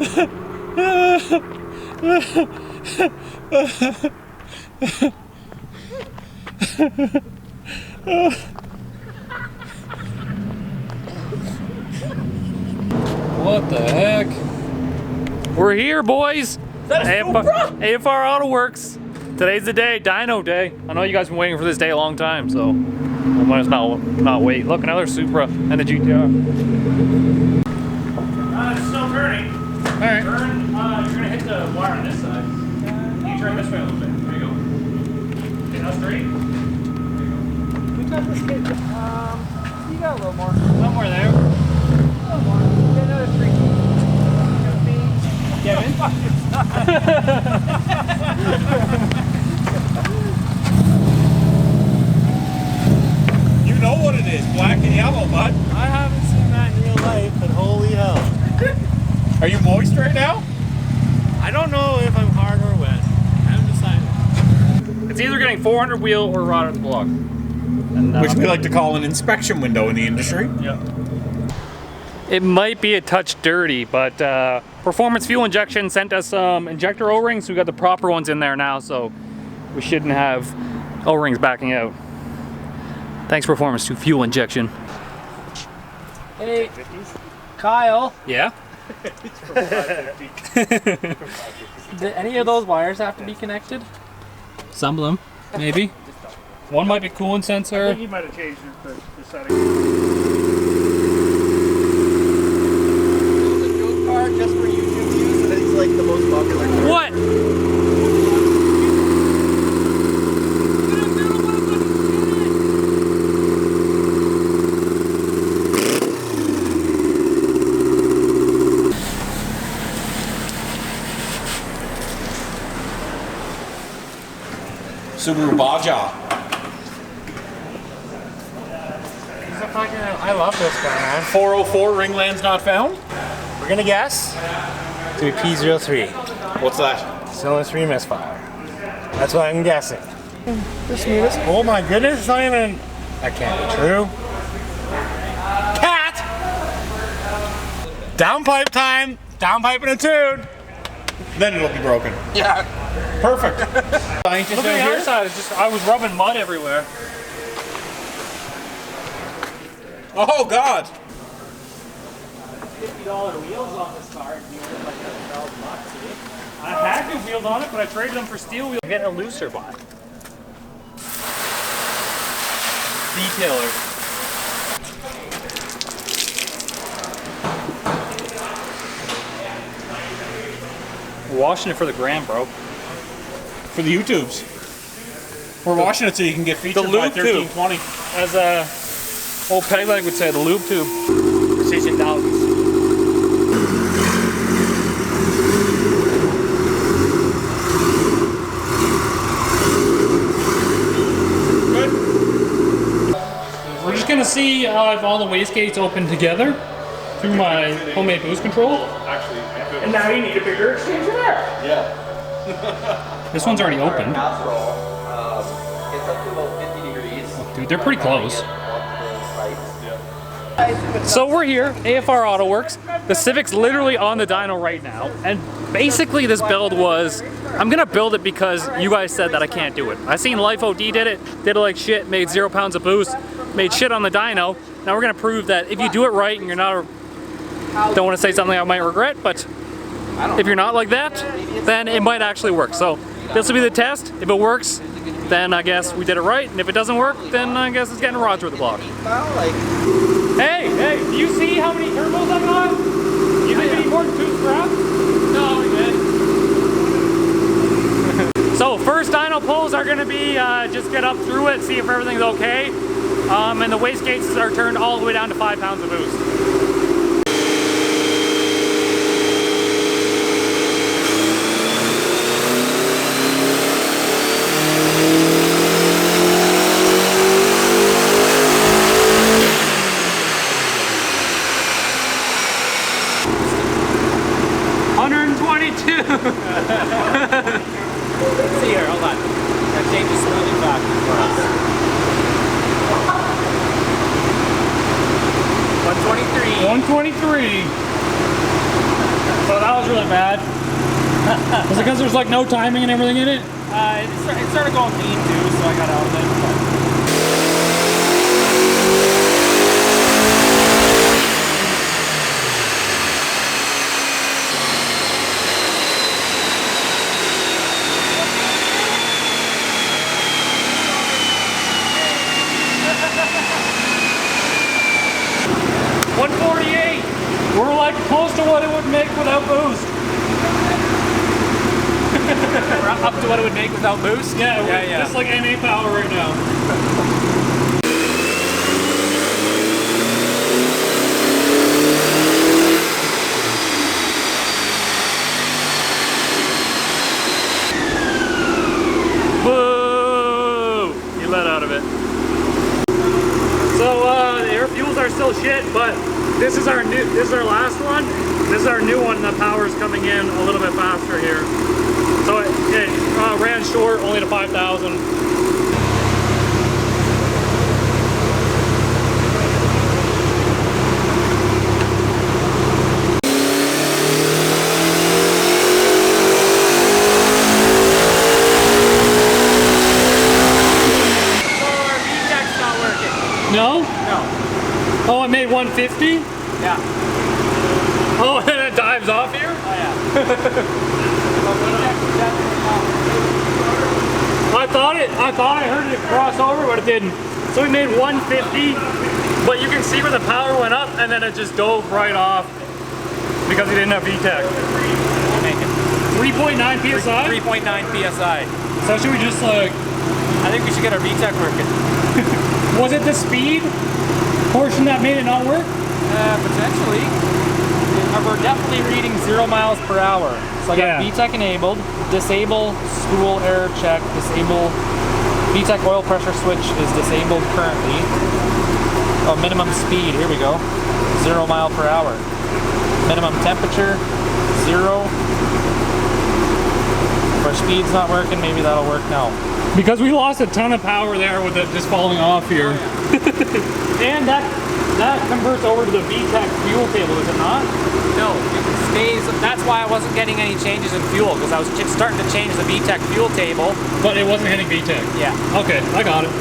What the heck? We're here, boys. AFR Auto Works. Today's the day, dyno day. I know you guys have been waiting for this day a long time, so we might as well not wait. Look, another Supra and a GTR. It's still turning. All right. Turn. You're gonna hit the wire on this side. You turn this way a little bit. There you go. Okay, now straight. There you go. We got this kid. You got a little more. Somewhere there. A little more. Get another 3. Kevin. You know what it is, black and yellow, bud. I haven't seen that in real life, but holy hell. Are you moist right now? I don't know if I'm hard or wet. I haven't decided. It's either getting 400 wheel or rod at the block. And, Which we like to call an inspection window in the industry. Yeah. It might be a touch dirty, but Performance Fuel Injection sent us some injector O-rings. We got the proper ones in there now, so we shouldn't have O-rings backing out. Thanks, Performance Fuel Injection. Hey, Kyle. Yeah? Did any of those wires have to be connected? Some of them, maybe. One might be coolant sensor. I think he might have changed the setting. The joke car just for YouTube use, and it's like the most popular car. What? Subaru Baja. I love this guy, man. 404 Ringlands not found? We're gonna guess to be P03. What's that? Cylinder 3 misfire. That's what I'm guessing. The smoothest. Oh my goodness, it's not even. That can't be true. Cat! Downpipe time! Downpipe in a tune! Then it'll be broken. Yeah. Perfect. Scientist Look at the other side. It's just I was rubbing mud everywhere. Oh God! $50 wheels on this car and you were like $1,000, I had new wheels on it, but I traded them for steel wheels. I'm getting a looser one. Detailer. We're washing it for the gram, bro. For the YouTubes. We're washing it so you can get featured by lube tube. 1320. As old Pegleg would say, the lube tube. Precision thousands. Good. We're just gonna see if all the wastegates open together through my homemade boost control. And now you need a bigger exchanger there. This one's already opened. Casserole, it's up to about 50 degrees. Oh, dude, they're pretty close. So we're here, AFR Auto Works. The Civic's literally on the dyno right now. And basically this build was, I'm gonna build it because you guys said that I can't do it. I seen Life OD did it like shit, made 0 pounds of boost, made shit on the dyno. Now we're gonna prove that if you do it right and you're not, don't wanna say something I might regret, but if you're not like that, then it might actually work. So this will be the test. If it works, then I guess we did it right. And if it doesn't work, then I guess it's getting rods with the block. Hey, do you see how many turbos I've got? You think we need more than 2 straps? No, we good. So first dyno pulls are gonna be just get up through it, see if everything's okay. And the wastegates are turned all the way down to 5 pounds of boost. Let's see here, hold on. I'll change the smoothing factor for us. 123. 123. So that was really bad. Was it because there's like no timing and everything in it? It started going mean too, so I got out of it. But. We're like close to what it would make without boost. We're up to what it would make without boost? Yeah, just like NA power right now. Boo! You let out of it. So the air fuels are still shit, but this is our last one. This is our new one. The power's coming in a little bit faster here. So it ran short only to 5,000. No? No. Oh, it made 150? Yeah. Oh, and it dives off here? Oh, yeah. I thought I heard it cross over, but it didn't. So we made 150, but you can see where the power went up, and then it just dove right off because we didn't have VTEC. 3.9 PSI? 3.9 PSI. So should we just like... I think we should get our VTEC working. Was it the speed portion that made it not work? Potentially. We're definitely reading 0 miles per hour. So I got VTEC enabled, disable spool air check, disable VTEC oil pressure switch is disabled currently. Oh, minimum speed, here we go. 0 mile per hour. Minimum temperature, 0. If our speed's not working, maybe that'll work now. Because we lost a ton of power there with it just falling off here. And that converts over to the VTEC fuel table, is it not? No, it stays. That's why I wasn't getting any changes in fuel, because I was just starting to change the VTEC fuel table. But it wasn't hitting VTEC. Yeah. Okay, I got it.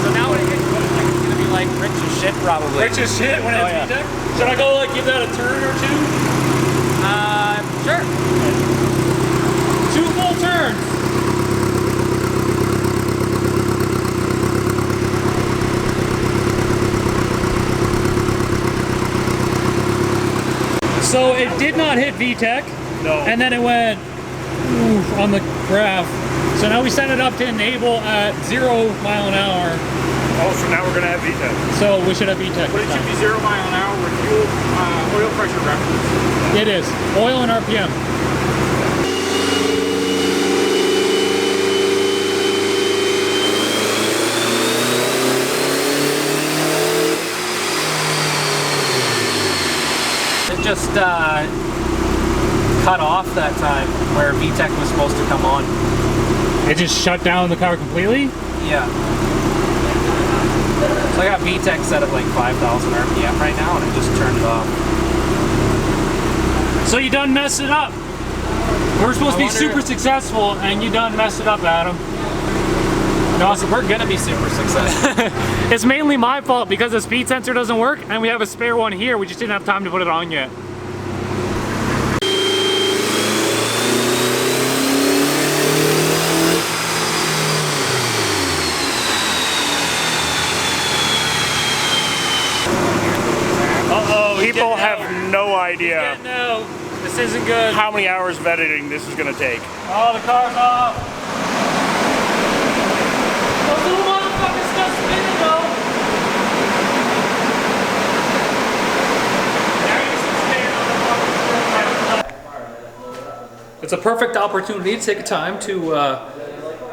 So now when it gets going, like, it's gonna be like rich as shit probably. Rich as shit when it's VTEC? Should I go like give that a turn or two? Sure. 2 full turns. So it did not hit VTEC. No. And then it went on the graph. So now we set it up to enable at 0 mile an hour. Oh, so now we're going to have VTEC. So we should have VTEC. But it should be 0 mile an hour with fuel, oil pressure reference. It is. Oil and RPM. It just cut off that time where VTEC was supposed to come on. It just shut down the car completely? Yeah. So I got VTEC set at like 5,000 RPM right now, and it just turned it off. So you done messed it up. We're supposed to be super successful, and you done messed it up, Adam. No, so we're gonna be super successful. It's mainly my fault because the speed sensor doesn't work, and we have a spare one here. We just didn't have time to put it on yet. People have no idea No, this isn't good. how many hours of editing this is going to take. Oh, the car's off. Those little motherfuckers still spinning though. It's a perfect opportunity to take a time to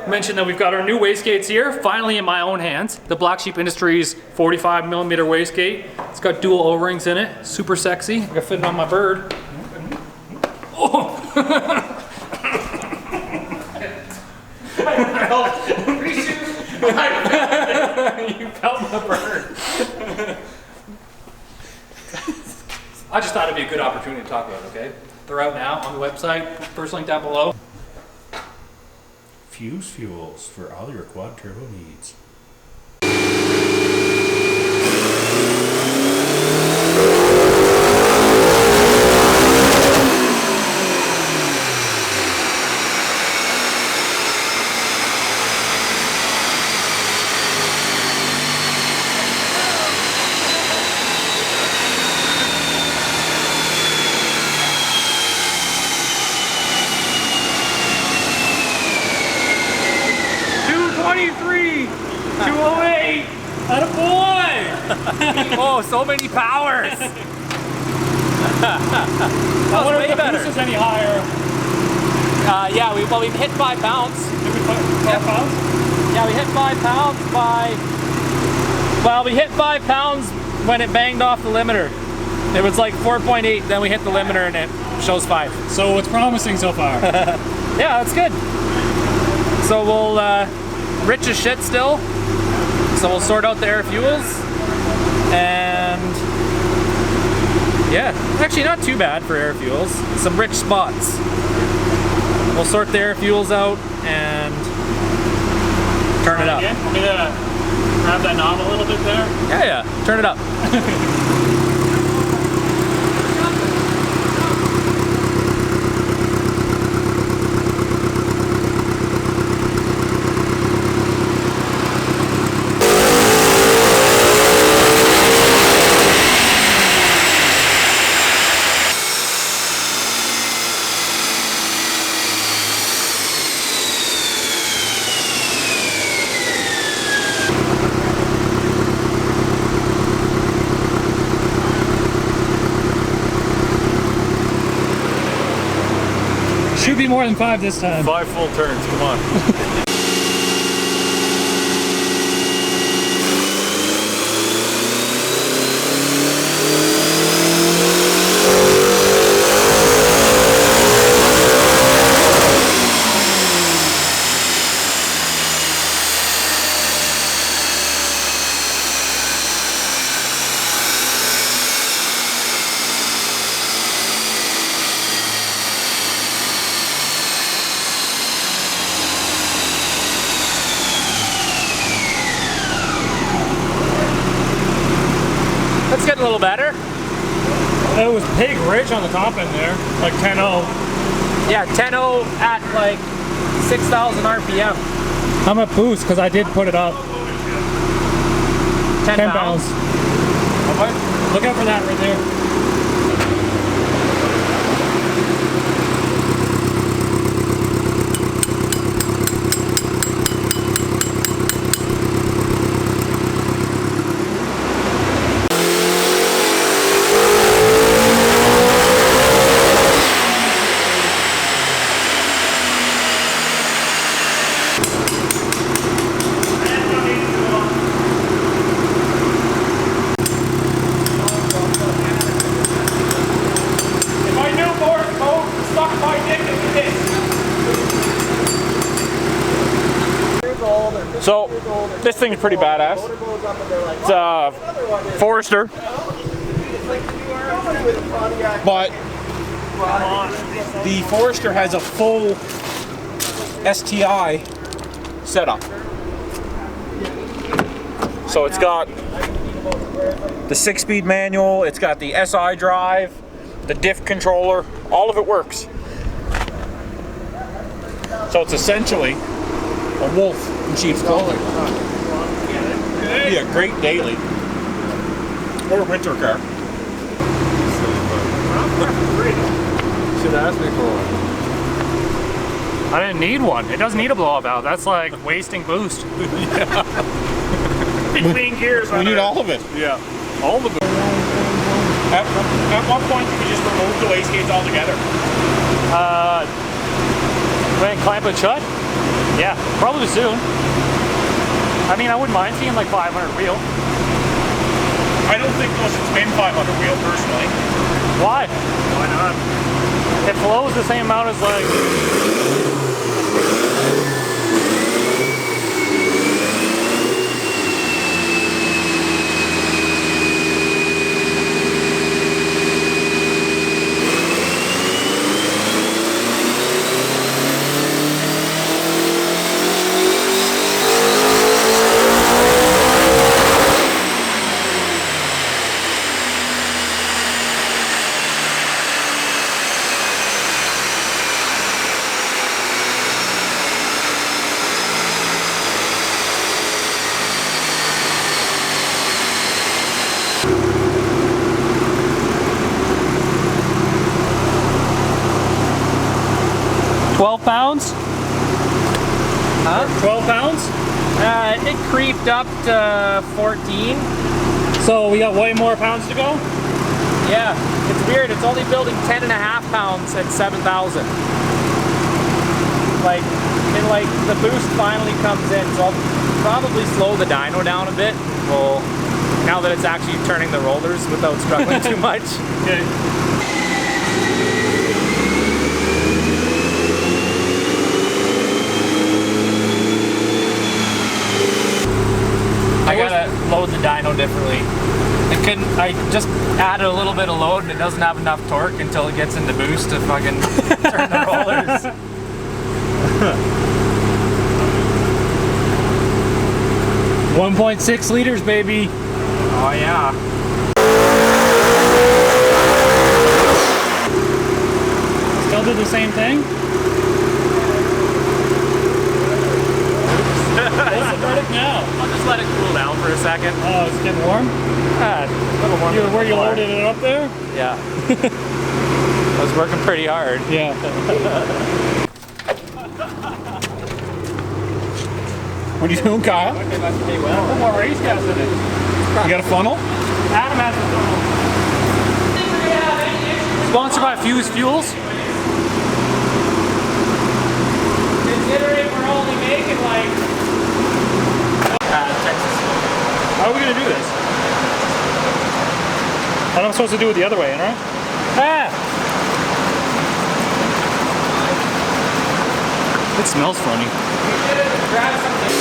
mention that we've got our new wastegates here, finally in my own hands. The Black Sheep Industries 45mm wastegate. It's got dual O-rings in it, super sexy. I can fit it on my bird. Oh! You felt my bird. I just thought it'd be a good opportunity to talk about it, okay? They're out now on the website, first link down below. Fuse fuels for all your quad turbo needs. Oh, so many powers! That was way better. Boost is any higher? Yeah, we hit 5 pounds. Did we put 5 pounds? Yeah, we hit 5 pounds we hit 5 pounds when it banged off the limiter. It was like 4.8, then we hit the limiter and it shows 5. So it's promising so far. Yeah, that's good. So we'll, rich as shit still. So we'll sort out the air fuels. And yeah, actually not too bad for air fuels. Some rich spots. We'll sort the air fuels out and turn it up. Again, want me to grab that knob a little bit there? Yeah, turn it up. Should be more than 5 this time. 5 full turns, come on. That's getting a little better. It was pig rich on the top end there, like 10.0. Yeah, 10.0 at like 6,000 RPM. I'm at boost because I did put it up. 10 pounds. Look out for that right there. So this thing is pretty badass. It's a Forester, but the Forester has a full STI setup. So it's got the 6-speed manual, it's got the SI drive, the diff controller, all of it works. So it's essentially a wolf in sheep's clothing. It'd be a great daily or winter car. Should ask me for one. I didn't need one. It doesn't need a blow-up valve. That's like wasting boost. Clean gears. We need all of it. Yeah, all of it. At what point do we just remove the wastegates altogether? When clamp it shut? Yeah, probably soon. I mean, I wouldn't mind seeing like 500 wheel. I don't think those should spin 500 wheel personally. Why? Why not? It flows the same amount as like... 12 pounds? Huh? 12 pounds? It creeped up to 14. So we got way more pounds to go? Yeah, it's weird. It's only building 10.5 pounds at 7,000. Like, and like the boost finally comes in, so I'll probably slow the dyno down a bit. Well, now that it's actually turning the rollers without struggling too much. Okay. I gotta load the dyno differently. I just added a little bit of load and it doesn't have enough torque until it gets into boost to fucking turn the rollers. 1.6 liters, baby. Oh yeah. Still do the same thing? What's the verdict now? I'll just let it cool down for a second. Oh, it's getting warm? A little warmer. Where you before. loaded it up there? Yeah. I was working pretty hard. Yeah. What are you doing, Kyle? Put more race gas in it. You got a funnel? Adam has the funnel. Sponsored by Fuse Fuels. Considering we're only making like Texas. How are we going to do this? And I'm supposed to do it the other way, right? Ah! It smells funny. Grab something.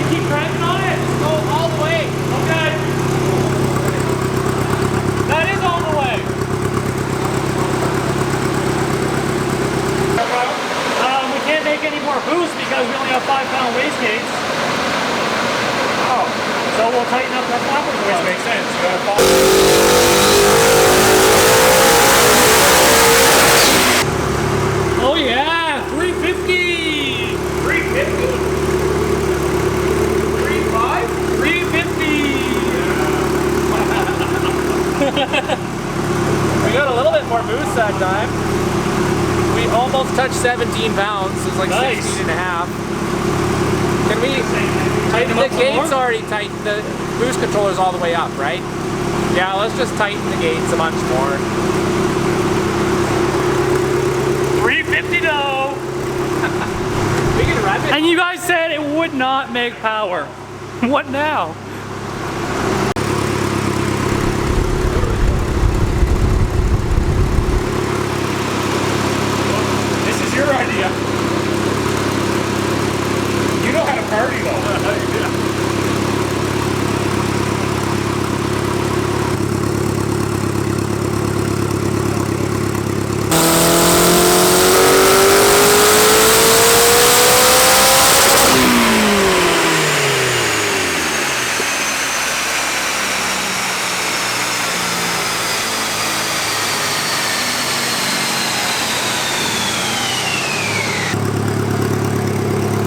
Keep cranking on it. Go all the way. Okay. That is all the way. We can't make any more boost because we only have 5-pound wastegates. Oh. So we'll tighten up that flapper. Which makes sense. You gotta follow. Oh yeah, 350. 350. 350. We got a little bit more boost that time. We almost touched 17 pounds. It was like Nice. 16 and a half. Can we Tighten them the up some gates more? already tight. The boost controller's all the way up, right? Yeah, let's just tighten the gates a bunch more. 350 no. We can rev it. And you guys said it would not make power. What now? This is your idea. You know how to party though.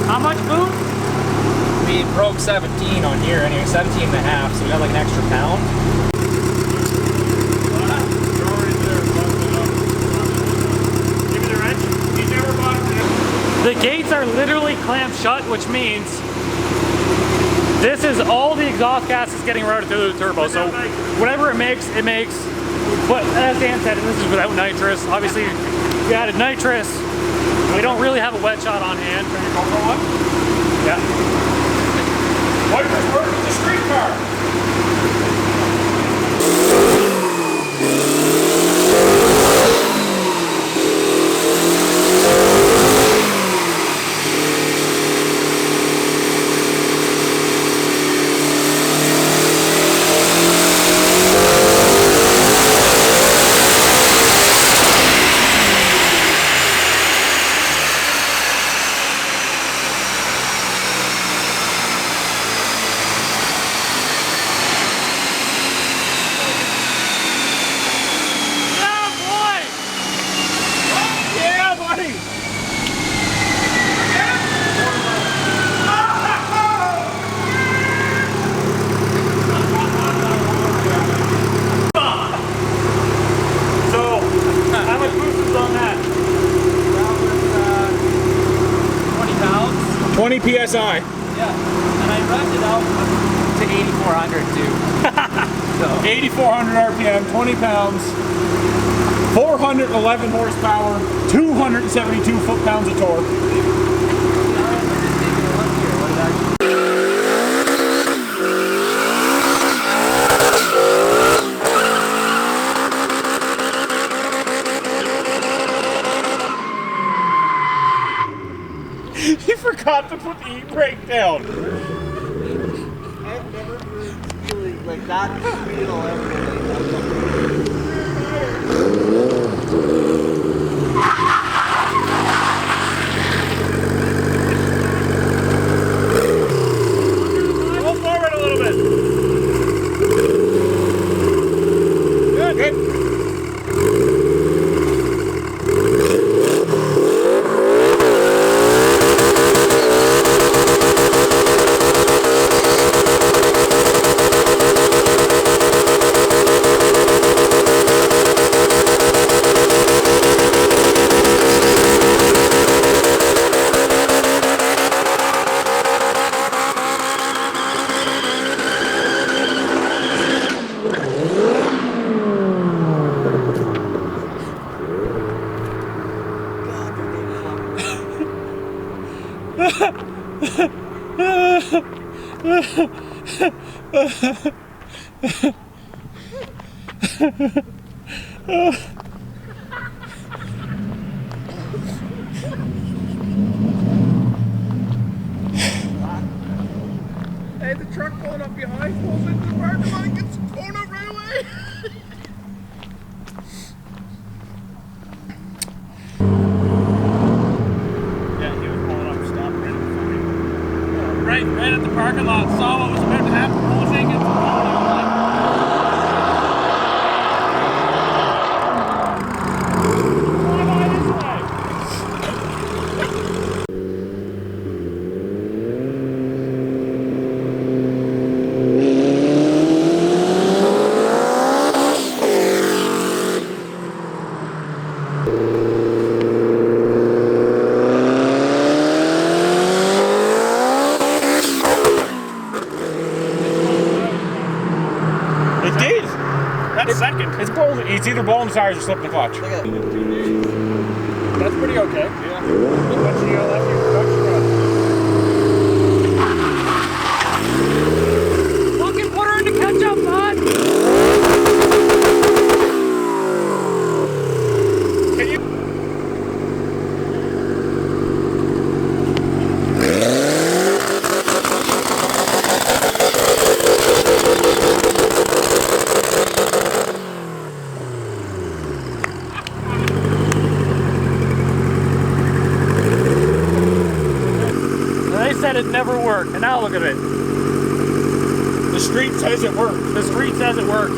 How much boot? We broke 17 on here anyway, 17 and a half, so we got like an extra pound. Give me the wrench. He's never bought it. The gates are literally clamped shut, which means this is all the exhaust gas is getting routed through the turbo. So whatever it makes, it makes. But as Dan said, and this is without nitrous. Obviously, we added nitrous. We don't really have a wet shot on hand. Yeah. Wipers work with the street car. 20 psi. Yeah, and I revved it out to 8,400 too. So 8,400 RPM, 20 pounds, 411 horsepower, 272 foot-pounds of torque. You forgot to put the e-brake down. I've never heard feeling like that feel ever. Go forward a little bit. Good. Good. Hey, the truck pulling up behind, pulls into the parking lot and gets blown up right away. Yeah, he was pulling up, stopped right in front of me. Right at the parking lot, saw what was about to happen, the whole thing gets blown up. It did. That's second. It's blowing. It's either blowing the tires or slipping the clutch. that's pretty okay. Yeah. What's the left your production run? Fucking put her into catch up, bud! Can you? They said it never worked, and now look at it. The street says it works. The street says it works.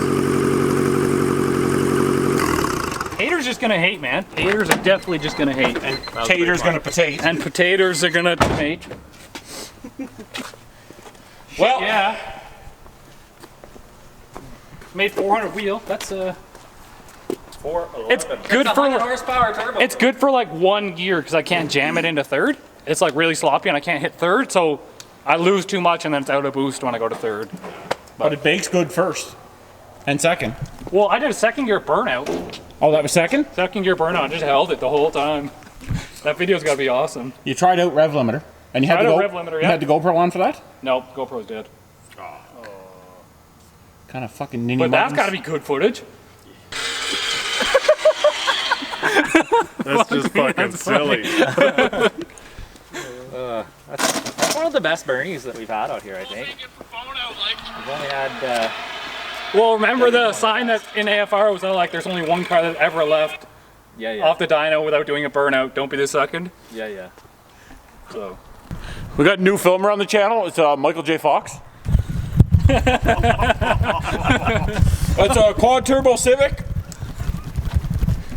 Haters just gonna hate, man. Haters are definitely just gonna hate. And Tater's gonna potate. And potatoes are gonna hate. Well, Yeah. Made 400 wheel. That's It's good for 100 horsepower turbo. it's good for like one gear because I can't jam it into third. It's like really sloppy and I can't hit third, so I lose too much and then it's out of boost when I go to third. but it bakes good first and second. Well, I did a second gear burnout. Oh, that was second? Second gear burnout, just held it the whole time. That video's gotta be awesome. You tried out rev limiter. And you had, Tried to out go, rev limiter, you yeah. had the GoPro on for that? Nope, GoPro's dead. Kind of fucking ninny But that's muttons. gotta be good footage. That's just fucking silly. That's one of the best Bernies that we've had out here, I think. We've only had. Well, remember the sign that in AFR was like, there's only one car that ever left off the dyno without doing a burnout. Don't be the second. Yeah. So. We got a new filmer on the channel. It's Michael J. Fox. It's a quad turbo Civic.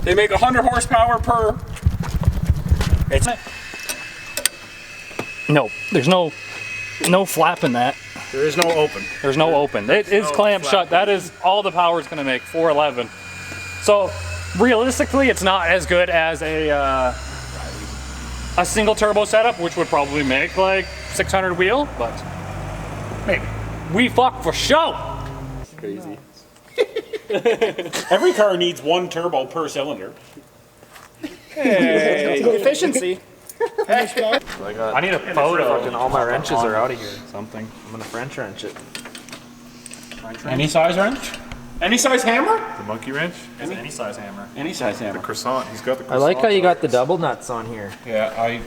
They make 100 horsepower per. It's No, there's no flap in that. There is no open. There's no open. It is clamped shut. That is all the power it's going to make, 411. So realistically, it's not as good as a a single turbo setup, which would probably make like 600 wheel, but maybe. We fuck for show. Crazy. Every car needs one turbo per cylinder. Efficiency. I need a photo. Fucking all my wrenches are out of here. Something. I'm gonna French wrench it. Any size wrench? Any size hammer? The monkey wrench, Any size hammer. Any size hammer. croissant. He's got the I croissant. like how you got the double nuts on here. Yeah, You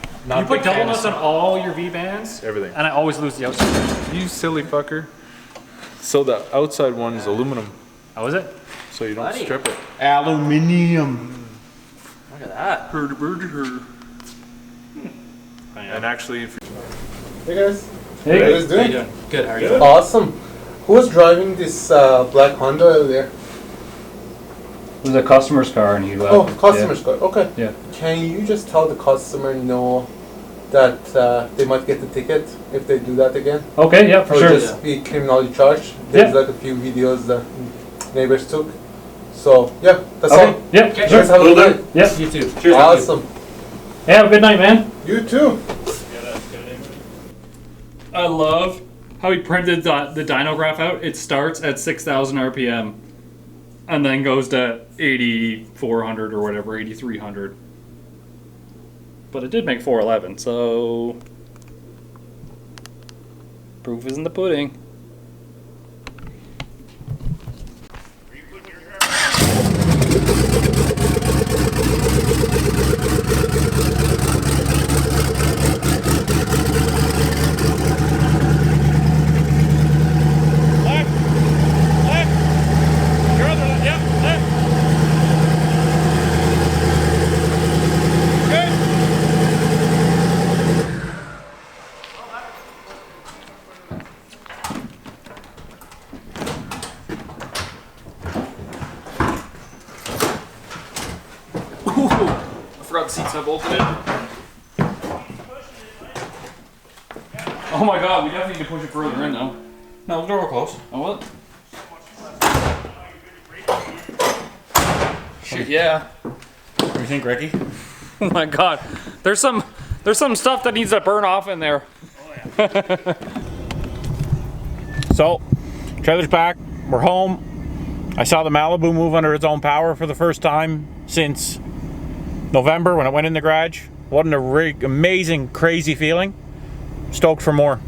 put double nuts on all your V-bands, everything. and I always lose the outside. You silly fucker. So the outside one is aluminum, How is it? so you don't Buddy. strip it. Aluminium. Look at that. And actually, if Hey guys. Hey. How you guys doing? Good. How are you? Awesome. Who was driving this black Honda over there? It was a customer's car, and he left. Oh, customer's car. Okay. Yeah. Can you just tell the customer no that they might get the ticket if they do that again? Okay, yeah, for Or sure. just be criminally charged. There's like a few videos that neighbors took. So yeah, that's Okay, all. yeah, You guys sure. have a Will good do. night. Yeah. You too. Cheers. Awesome. Yeah, have a good night, man. You too. I love how he printed the dyno graph out. It starts at 6,000 RPM and then goes to 8,400 or whatever, 8,300. But it did make 411, so proof is in the pudding. I forgot the seats have bolted in. Oh my god, we definitely need to push it further in though. No, the door will close. Oh what? Shit, yeah. What do you think, Ricky? Oh my god. There's some stuff that needs to burn off in there. So, trailer's back. We're home. I saw the Malibu move under its own power for the first time since November when it went in the garage. What an amazing, crazy feeling. Stoked for more.